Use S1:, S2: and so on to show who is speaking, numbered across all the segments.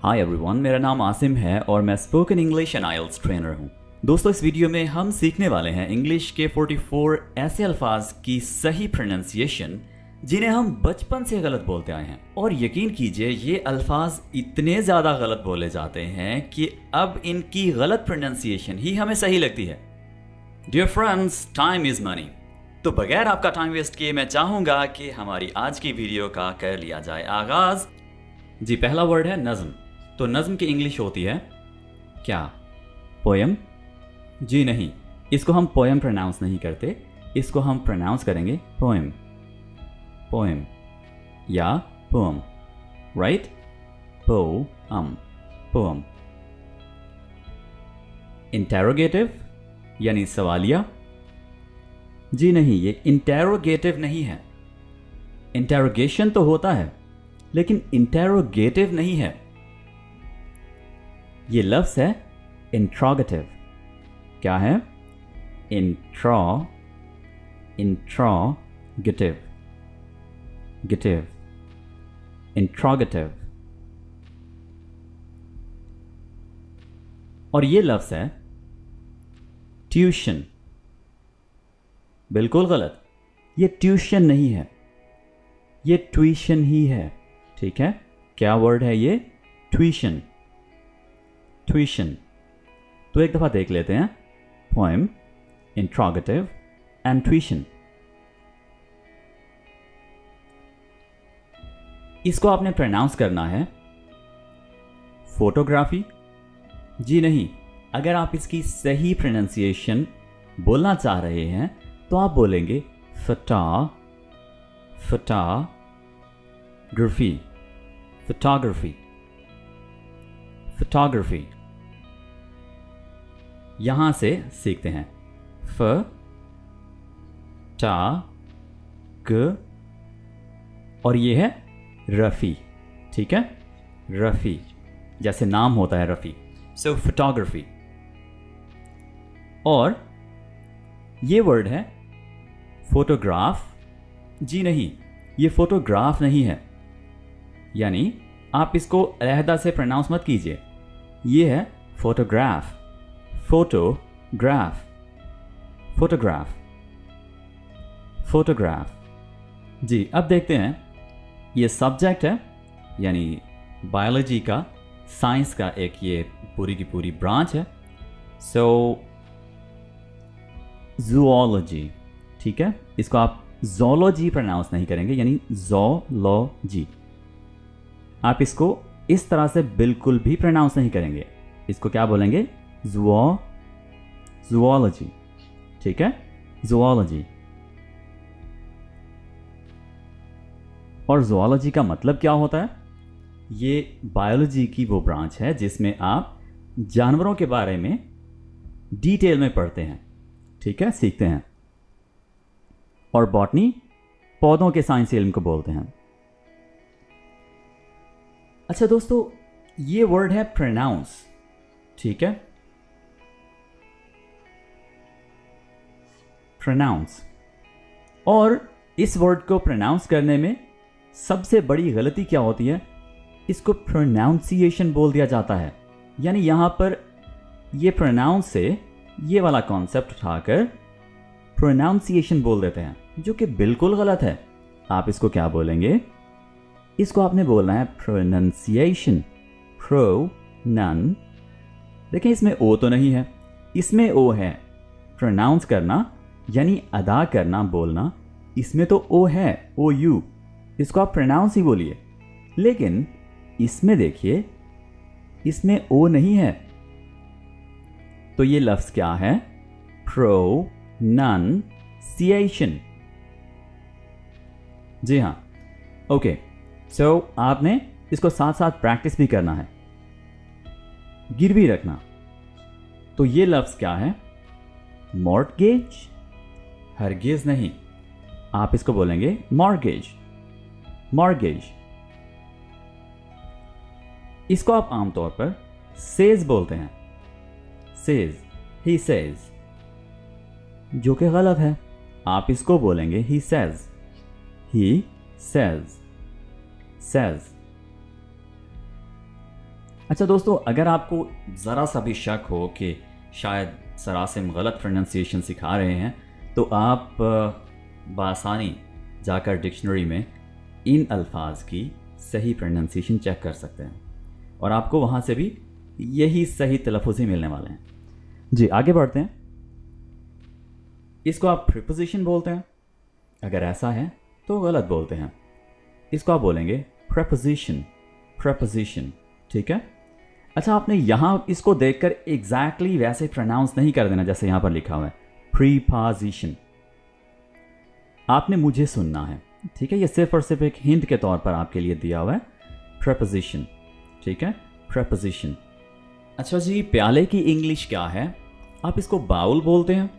S1: Hi everyone, मेरा नाम आसिम है और मैं spoken English and IELTS trainer हूँ। दोस्तों, इस वीडियो में हम सीखने वाले हैं इंग्लिश के 44 ऐसे अल्फाज की सही प्रोनाउंसिएशन जिन्हें हम बचपन से गलत बोलते आए हैं। और यकीन कीजिए, ये अल्फाज इतने ज़्यादा गलत बोले जाते हैं कि अब इनकी गलत प्रोनाउंसिएशन ही हमें सही लगती है। Dear friends, time is money. तो बगैर आपका टाइम वेस्ट किए मैं चाहूँगा कि हमारी आज की वीडियो का कर लिया जाए आगाज़। जी, पहला वर्ड है नज़्म। तो नज़्म की इंग्लिश होती है क्या? पोयम? जी नहीं, इसको हम पोयम प्रोनाउंस नहीं करते, इसको हम प्रोनाउंस करेंगे पोएम, पोएम या poem, right? Poem, poem. Interrogative यानी सवालिया? जी नहीं, ये इंटेरोगेटिव नहीं है। इंटेरोगेशन तो होता है लेकिन इंटेरोगेटिव नहीं है। ये लफ्ज़ है इंट्रोगेटिव। क्या है? इंट्रोगेटिव, गेटिव, इंट्रोगेटिव। और ये लफ्ज़ है ट्यूशन। बिल्कुल गलत, ये ट्यूशन नहीं है, ये ट्यूशन ही है। ठीक है, क्या वर्ड है ये? Tuition, tuition. तो एक दफ़ा देख लेते हैं। Poem, interrogative and tuition. इसको आपने प्रोनाउंस करना है फोटोग्राफी? जी नहीं, अगर आप इसकी सही प्रोनाउंसिएशन बोलना चाह रहे हैं तो आप बोलेंगे फोटोग्राफी, फोटोग्राफी, फोटोग्राफी। यहां से सीखते हैं फ टा ग और ये है रफ़ी। ठीक है, रफ़ी जैसे नाम होता है रफ़ी। सो फोटोग्राफी। और ये वर्ड है फोटोग्राफ? जी नहीं, ये फोटोग्राफ नहीं है, यानी आप इसको अलहदा से प्रोनाउंस मत कीजिए। ये है फोटोग्राफ, फोटोग्राफ, फोटोग्राफ, फोटोग्राफ। जी, अब देखते हैं। ये सब्जेक्ट है, यानी बायोलॉजी का, साइंस का एक ये पूरी की पूरी ब्रांच है। सो जूलॉजी। ठीक है, इसको आप जोलॉजी प्रोनाउंस नहीं करेंगे, यानी जोलॉजी। आप इसको इस तरह से बिल्कुल भी प्रोनाउंस नहीं करेंगे। इसको क्या बोलेंगे? ज़ूलॉजी। ठीक है, ज़ूलॉजी। और ज़ूलॉजी का मतलब क्या होता है? ये बायोलॉजी की वो ब्रांच है जिसमें आप जानवरों के बारे में डिटेल में पढ़ते हैं। ठीक है, सीखते हैं। और बॉटनी पौधों के साइंसी इल्म को बोलते हैं। अच्छा दोस्तों, ये वर्ड है प्रोनाउंस। ठीक है, प्रोनाउंस। और इस वर्ड को प्रोनाउंस करने में सबसे बड़ी गलती क्या होती है? इसको प्रोनाउंसिएशन बोल दिया जाता है, यानी यहां पर ये प्रोनाउंस से ये वाला कॉन्सेप्ट उठाकर प्रोनाउंसिएशन बोल देते हैं, जो कि बिल्कुल गलत है। आप इसको क्या बोलेंगे? इसको आपने बोलना है प्रोनाउंसिएशन, प्रोनाउन। देखिए, इसमें ओ तो नहीं है, इसमें ओ है। प्रोनाउंस करना यानी अदा करना, बोलना, इसमें तो ओ है, ओ यू। इसको आप प्रोनाउंस ही बोलिए। लेकिन इसमें देखिए, इसमें ओ नहीं है। तो ये लफ्ज़ क्या है? प्रोनाउंसिएशन। जी हाँ, ओके। सो आपने इसको साथ साथ प्रैक्टिस भी करना है, गिरवी रखना। तो ये लफ्ज़ क्या है? मॉर्टगेज? हरगिज़ नहीं, आप इसको बोलेंगे मॉर्गेज, मॉर्गेज। इसको आप आमतौर पर सेज बोलते हैं, सेज, ही सेज, जो कि गलत है। आप इसको बोलेंगे he says, he says, says. अच्छा दोस्तों, अगर आपको ज़रा सा भी शक हो कि शायद सर आसिम गलत प्रोनाउंसिएशन सिखा रहे हैं, तो आप बआसानी जाकर डिक्शनरी में इन अल्फाज की सही प्रोनाउंसिएशन चेक कर सकते हैं और आपको वहाँ से भी यही सही तलफ़ुज़ ही मिलने वाले हैं। जी, आगे बढ़ते हैं। इसको आप प्रीपोजिशन बोलते हैं, अगर ऐसा है तो गलत बोलते हैं। इसको आप बोलेंगे प्रेपोजिशन, प्रेपोजिशन, ठीक है। अच्छा, आपने यहाँ इसको देखकर एग्जैक्टली वैसे प्रोनाउंस नहीं कर देना जैसे यहाँ पर लिखा हुआ है प्रीपोजिशन। आपने मुझे सुनना है, ठीक है। ये सिर्फ और सिर्फ एक हिंट के तौर पर आपके लिए दिया हुआ है, प्रेपोजिशन, ठीक है, प्रेपोजिशन। अच्छा जी, प्याले की इंग्लिश क्या है? आप इसको बाउल बोलते हैं।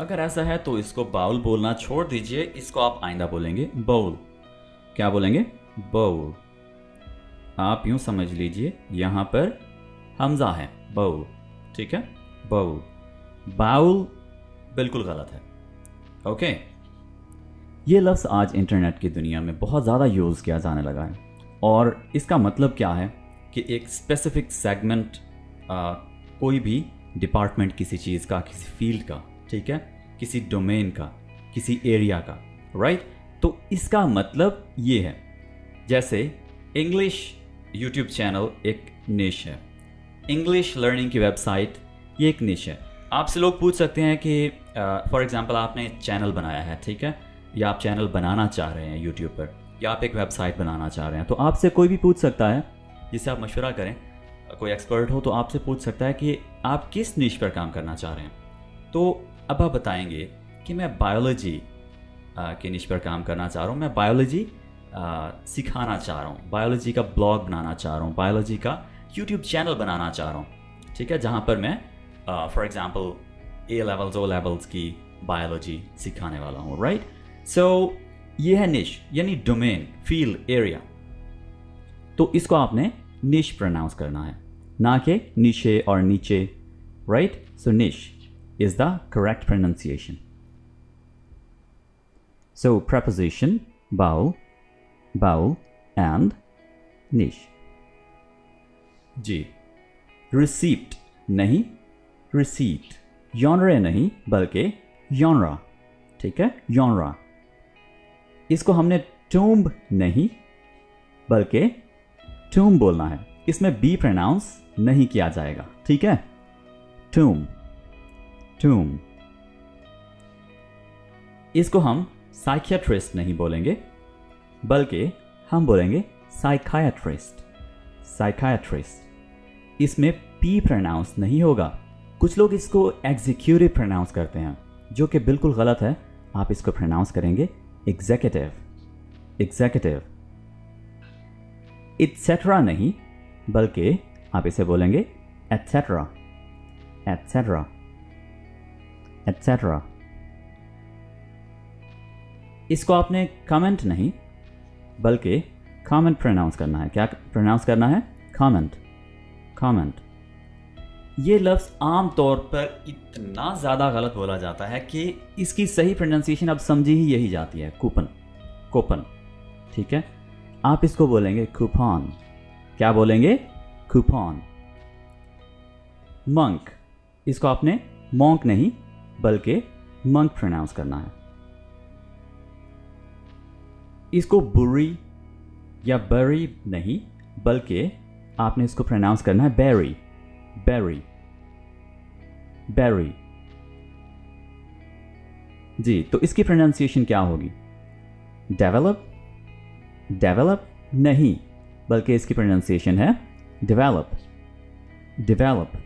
S1: अगर ऐसा है तो इसको बाउल बोलना छोड़ दीजिए, इसको आप आइंदा बोलेंगे बाउल। क्या बोलेंगे? बाउल। आप यूं समझ लीजिए यहाँ पर हमजा है, बाउल, ठीक है, बाउल। बाउल बिल्कुल गलत है, ओके। ये लफ्ज़ आज इंटरनेट की दुनिया में बहुत ज़्यादा यूज़ किया जाने लगा है और इसका मतलब क्या है कि एक स्पेसिफिक सेगमेंट, कोई भी डिपार्टमेंट किसी चीज़ का, किसी फील्ड का, ठीक है, किसी डोमेन का, किसी एरिया का, राइट। तो इसका मतलब ये है, जैसे इंग्लिश यूट्यूब चैनल एक निश है, इंग्लिश लर्निंग की वेबसाइट ये एक निश है। आपसे लोग पूछ सकते हैं कि फॉर एग्जांपल आपने चैनल बनाया है, ठीक है, या आप चैनल बनाना चाह रहे हैं यूट्यूब पर, या आप एक वेबसाइट बनाना चाह रहे हैं, तो आपसे कोई भी पूछ सकता है, जिससे आप मशवरा करें, कोई एक्सपर्ट हो तो आपसे पूछ सकता है कि आप किस निश पर काम करना चाह रहे हैं। तो अब आप बताएंगे कि मैं बायोलॉजी के निश पर काम करना चाह रहा हूँ, मैं बायोलॉजी सिखाना चाह रहा हूँ, बायोलॉजी का ब्लॉग बनाना चाह रहा हूँ, बायोलॉजी का यूट्यूब चैनल बनाना चाह रहा हूँ, ठीक है, जहाँ पर मैं for example A levels, O levels की बायोलॉजी सिखाने वाला हूँ, राइट। सो ये है निश, यानी डोमेन, फील्ड, एरिया। तो इसको आपने निश प्रोनाउंस करना है, ना कि नीचे और नीचे, राइट। सो निश is the correct pronunciation. So preposition bow, bow and niche. Ji, receipt नहीं, receipt, genre नहीं बल्कि genre, ठीक है, genre। इसको हमने tomb नहीं बल्कि tomb बोलना है, इसमें b प्रोनाउंस नहीं किया जाएगा, ठीक है, tomb, tomb। इसको हम साइकियाट्रिस्ट नहीं बोलेंगे बल्कि हम बोलेंगे साइकियाट्रिस्ट, साइकियाट्रिस्ट। इसमें पी प्रोनाउंस नहीं होगा। कुछ लोग इसको एग्जीक्यूटिव प्रोनाउंस करते हैं, जो कि बिल्कुल गलत है। आप इसको प्रोनाउंस करेंगे एग्जीक्यूटिव, एग्जीक्यूटिव। इट्सेट्रा नहीं बल्कि आप इसे बोलेंगे एटसेट्रा, एटसेट्रा, एटसेट्रा। इसको आपने कमेंट नहीं बल्कि कमेंट प्रोनाउंस करना है। क्या प्रोनाउंस करना है? Comment, comment. ये लफ्ज़ आम तौर पर इतना ज़्यादा गलत बोला जाता है कि इसकी सही प्रोनाउंसिएशन अब समझी ही यही जाती है, कूपन, कूपन, ठीक है। आप इसको बोलेंगे कूपन। क्या बोलेंगे? कूपन। मंक, इसको आपने मॉन्क नहीं बल्कि मंक प्रोनाउंस करना है। इसको बुरी या बरी नहीं बल्कि आपने इसको प्रोनाउंस करना है बेरी, बेरी, बेरी। जी, तो इसकी प्रोनाउंसिएशन क्या होगी? डेवलप, डेवलप नहीं बल्कि इसकी प्रोनाउंसिएशन है डेवलप, डेवलप।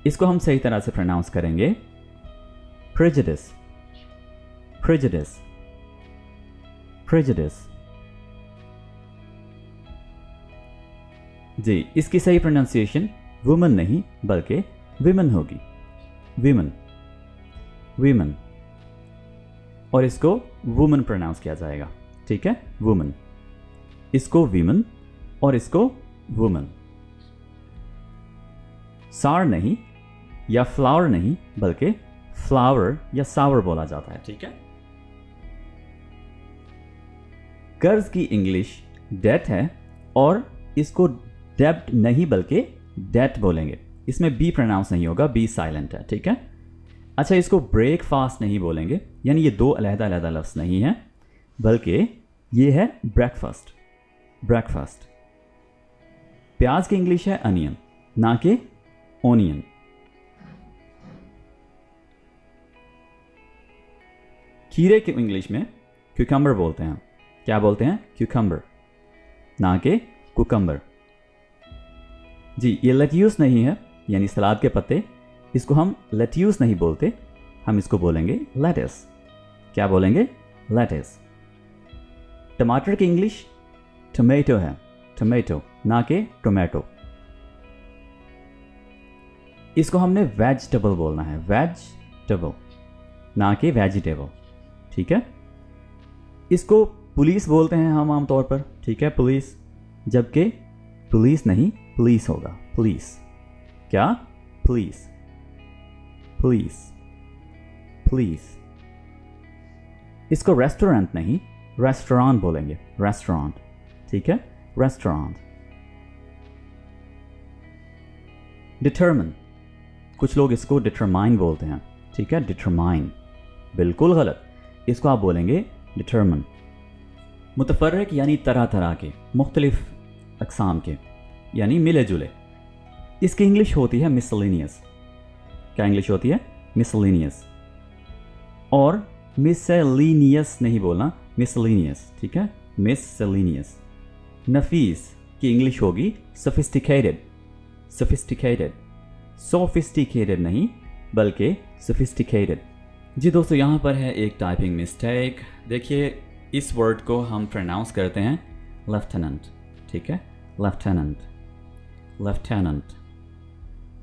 S1: इसको हम सही तरह से प्रोनाउंस करेंगे प्रेजुडिस, प्रेजुडिस, प्रेजुडिस। जी, इसकी सही प्रोनाउंसिएशन वुमन नहीं बल्कि विमन होगी, विमन, विमन। और इसको वुमन प्रोनाउंस किया जाएगा, ठीक है, वुमन। इसको विमन और इसको वुमन। सार नहीं या फ्लावर नहीं बल्कि फ्लावर या सावर बोला जाता है, ठीक है। कर्ज की इंग्लिश डेट है और इसको डेब्ट नहीं बल्कि डेट बोलेंगे। इसमें बी प्रोनाउंस नहीं होगा, बी साइलेंट है, ठीक है। अच्छा, इसको ब्रेकफास्ट नहीं बोलेंगे, यानी ये दो अलग-अलग लफ्ज़ नहीं है, बल्कि ये है ब्रेकफास्ट। ब्रेकफास्ट। प्याज की इंग्लिश है अनियन, ना कि ओनियन। खीरे की इंग्लिश में क्यूकम्बर बोलते हैं। क्या बोलते हैं? क्यूकम्बर, ना कि कुकम्बर। जी, ये लेट्यूस नहीं है, यानी सलाद के पत्ते, इसको हम लेट्यूस नहीं बोलते, हम इसको बोलेंगे लेटिस। क्या बोलेंगे? लेटिस। टमाटर की इंग्लिश टोमेटो है, टोमेटो, ना कि टोमेटो। इसको हमने वेजिटेबल बोलना है, वेजिटेबल, ना कि वेजिटेबल, ठीक है। इसको पुलिस बोलते हैं हम आमतौर पर, ठीक है, पुलिस, जबकि पुलिस नहीं, पुलिस होगा, पुलिस। क्या? Police, police, police. इसको रेस्टोरेंट नहीं, रेस्टोरेंट बोलेंगे, रेस्टोरेंट, ठीक है, रेस्टोरेंट। डिटरमिन, कुछ लोग इसको डिटरमाइन बोलते हैं, ठीक है, डिटरमाइन, बिल्कुल गलत, इसको आप बोलेंगे डिटरमिन। मुतफर्रिक यानी तरह तरह के, मुख्तलिफ अक़साम के, यानी मिले जुले। इसकी इंग्लिश होती है मिसलेनियस। क्या इंग्लिश होती है? मिसलेनियस। और मिसलेनियस नहीं बोलना, मिसलेनियस, ठीक है, मिसलेनियस। नफीस की इंग्लिश होगी सोफिस्टिकेटेड, सोफिस्टिकेटेड, सोफिस्टिकेटेड नहीं बल्कि सोफिस्टिकेटेड। जी दोस्तों, यहाँ पर है एक टाइपिंग मिस्टेक। देखिए, इस वर्ड को हम प्रोनाउंस करते हैं लेफ्टिनेंट, ठीक है, लेफ्टिनेंट, लेफ्टिनेंट।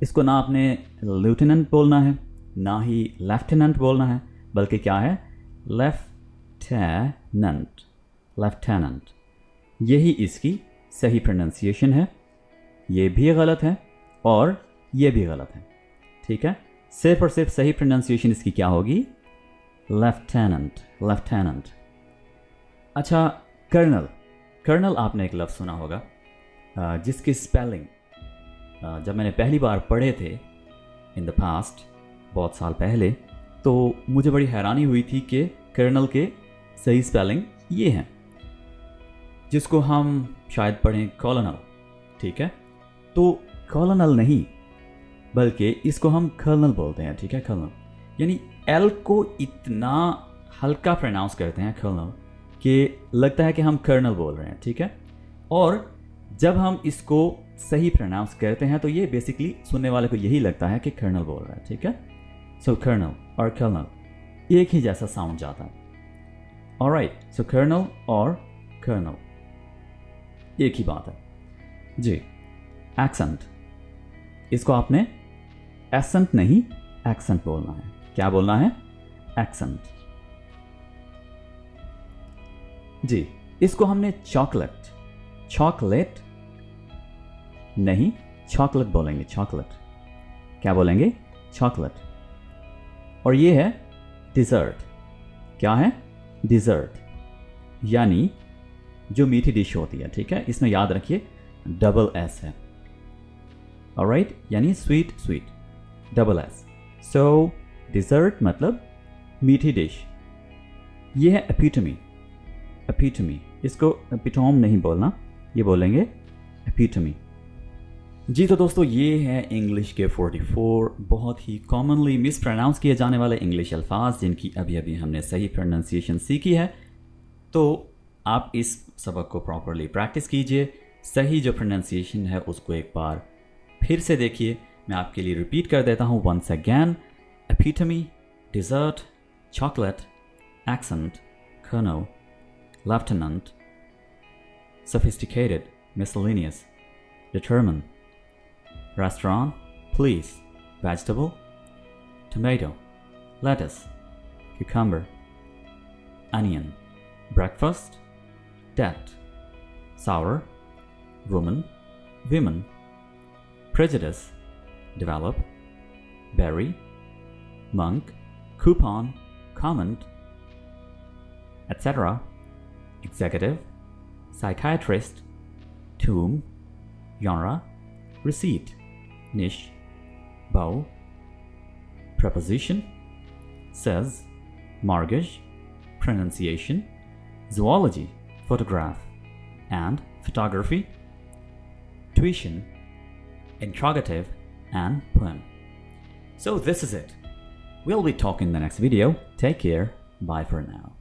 S1: इसको ना आपने लेफ्टिनेंट बोलना है, ना ही लेफ्टिनेंट बोलना है, बल्कि क्या है? Lieutenant, lieutenant. यही इसकी सही प्रोनाउंसिएशन है। ये भी गलत है और ये भी गलत है, ठीक है। सिर्फ और सिर्फ सही प्रोनाउंसिएशन इसकी क्या होगी? Lieutenant, lieutenant. अच्छा, कर्नल, कर्नल आपने एक लफ्ज़ सुना होगा जिसकी स्पेलिंग जब मैंने पहली बार पढ़े थे इन द पास्ट, बहुत साल पहले, तो मुझे बड़ी हैरानी हुई थी कि कर्नल के सही स्पेलिंग ये हैं, जिसको हम शायद पढ़ें कॉलोनल, ठीक है। तो कॉलोनल नहीं बल्कि इसको हम कर्नल बोलते हैं, ठीक है, कर्नल। यानी एल को इतना हल्का प्रोनाउंस करते हैं कर्नल कि लगता है कि हम कर्नल बोल रहे हैं, ठीक है। और जब हम इसको सही प्रोनाउंस करते हैं तो ये बेसिकली सुनने वाले को यही लगता है कि कर्नल बोल रहा है, ठीक है। सो कर्नल और कर्नल एक ही जैसा साउंड जाता है। ऑलराइट, सो कर्नल और कर्नल एक ही बात है जी। एक्सेंट, इसको आपने एसेंट नहीं एक्सेंट बोलना है। क्या बोलना है? एक्सेंट जी। इसको हमने चॉकलेट, चॉकलेट नहीं चॉकलेट बोलेंगे, चॉकलेट। क्या बोलेंगे? चॉकलेट। और ये है डिज़र्ट। क्या है? डिज़र्ट, यानी जो मीठी डिश होती है, ठीक है। इसमें याद रखिए डबल एस है, ऑलराइट, यानी स्वीट, स्वीट, डबल एस। सो डिज़र्ट मतलब मीठी डिश। ये है एपिटमी, एपिटमी। इसको एपिटोम नहीं बोलना, ये बोलेंगे एपिटमी जी। तो दोस्तों, ये है इंग्लिश के 44 बहुत ही कॉमनली मिस प्रोनाउंस किए जाने वाले इंग्लिश अल्फाज जिनकी अभी अभी हमने सही प्रोनाउंसिएशन सीखी है। तो आप इस सबक को प्रॉपरली प्रैक्टिस कीजिए। सही जो प्रोनाउंसिएशन है उसको एक बार फिर से देखिए। मैं आपके लिए रिपीट कर देता हूँ once again. Epitome, dessert, chocolate, accent, colonel, lieutenant, sophisticated, miscellaneous, determine, restaurant, police, vegetable, tomato, lettuce, cucumber, onion, breakfast, debt, sour, woman, women, prejudice, develop, berry, monk, coupon, comment, etc., executive, psychiatrist, tomb, genre, receipt, niche, bow, preposition, says, mortgage, pronunciation, zoology, photograph, and photography, tuition, interrogative, and poem. So this is it. We'll be talking in the next video. Take care. Bye for now.